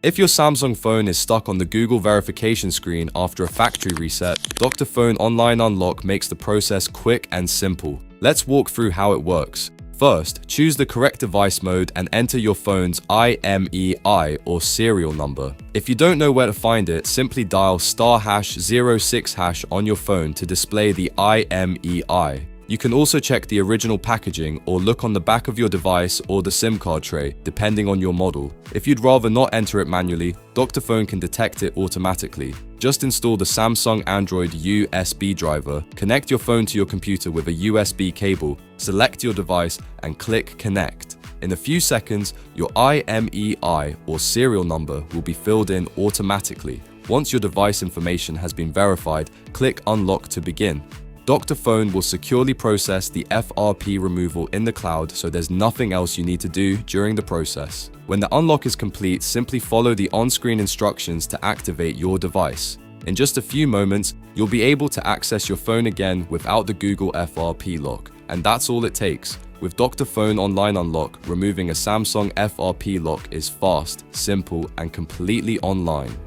If your Samsung phone is stuck on the Google verification screen after a factory reset, DrFone Online Unlock makes the process quick and simple. Let's walk through how it works. First, choose the correct device mode and enter your phone's IMEI or serial number. If you don't know where to find it, simply dial *#06# on your phone to display the IMEI. You can also check the original packaging or look on the back of your device or the SIM card tray, depending on your model. If you'd rather not enter it manually, DrFone can detect it automatically. Just install the Samsung Android USB driver, connect your phone to your computer with a USB cable, select your device, and click Connect. In a few seconds, your IMEI or serial number will be filled in automatically. Once your device information has been verified, click Unlock to begin. DrFone will securely process the FRP removal in the cloud, so there's nothing else you need to do during the process. When the unlock is complete, simply follow the on-screen instructions to activate your device. In just a few moments, you'll be able to access your phone again without the Google FRP lock. And that's all it takes. With DrFone Online Unlock, removing a Samsung FRP lock is fast, simple, and completely online.